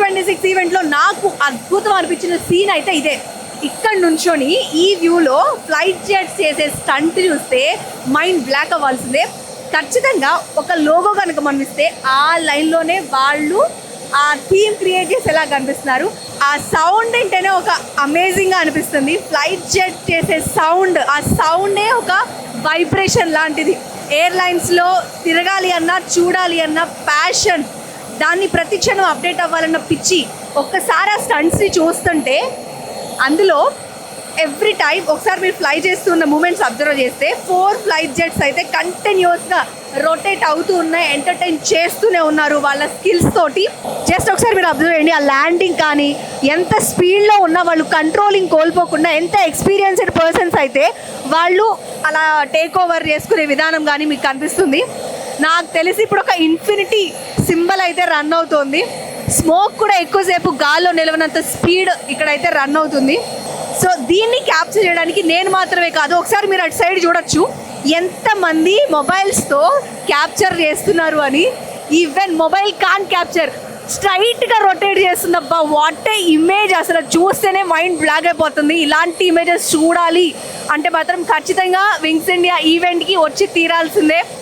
2026 ఈవెంట్లో నాకు అద్భుతం అనిపించిన సీన్ అయితే ఇదే. ఇక్కడ నుంచొని ఈ వ్యూలో ఫ్లైట్ జెట్స్ చేసే స్టంట్ చూస్తే మైండ్ బ్లాక్ అవ్వాల్సిందే. ఖచ్చితంగా ఒక లోగో కనుక మనం ఇస్తే ఆ లైన్లోనే వాళ్ళు ఆ థీమ్ క్రియేట్ చేసేలా కనిపిస్తున్నారు. ఆ సౌండ్ ఏంటనే ఒక అమేజింగ్గా అనిపిస్తుంది. ఫ్లైట్ జెట్ చేసే సౌండ్, ఆ సౌండే ఒక వైబ్రేషన్ లాంటిది. ఎయిర్లైన్స్లో తిరగాలి అన్నా, చూడాలి అన్న ప్యాషన్, దాన్ని ప్రతి క్షణం అప్డేట్ అవ్వాలన్న పిచ్చి. ఒక్కసారి ఆ స్టంట్స్ని చూస్తుంటే అందులో ఎవ్రీ టైం ఒకసారి మీరు ఫ్లై చేస్తున్న మూమెంట్స్ అబ్జర్వ్ చేస్తే 4 ఫ్లైట్ జెట్స్ అయితే కంటిన్యూస్గా రొటేట్ అవుతూ ఉన్నాయి, ఎంటర్టైన్ చేస్తూనే ఉన్నారు వాళ్ళ స్కిల్స్ తోటి. జస్ట్ ఒకసారి మీరు అబ్జర్వ్ చేయండి, ఆ ల్యాండింగ్ కానీ ఎంత స్పీడ్లో ఉన్నా వాళ్ళు కంట్రోలింగ్ కోల్పోకుండా, ఎంత ఎక్స్పీరియన్స్డ్ పర్సన్స్ అయితే వాళ్ళు అలా టేక్ ఓవర్ చేసుకునే విధానం కానీ మీకు కనిపిస్తుంది. నాకు తెలిసి ఇప్పుడు ఒక ఇన్ఫినిటీ సింబల్ అయితే రన్ అవుతుంది. స్మోక్ కూడా ఎక్కువసేపు గాల్లో నిలవనంత స్పీడ్ ఇక్కడైతే రన్ అవుతుంది. సో దీన్ని క్యాప్చర్ చేయడానికి నేను మాత్రమే కాదు, ఒకసారి మీరు అటు సైడ్ చూడొచ్చు ఎంతమంది మొబైల్స్తో క్యాప్చర్ చేస్తున్నారు అని. ఈవెన్ మొబైల్ కాన్ క్యాప్చర్, స్ట్రైట్గా రొటేట్ చేస్తుందబ్బా. వాట్ ఏ ఇమేజ్, అసలు చూస్తేనే మైండ్ బ్లాక్ అయిపోతుంది. ఇలాంటి ఇమేజెస్ చూడాలి అంటే మాత్రం ఖచ్చితంగా వింగ్స్ ఇండియా ఈవెంట్కి వచ్చి తీరాల్సిందే.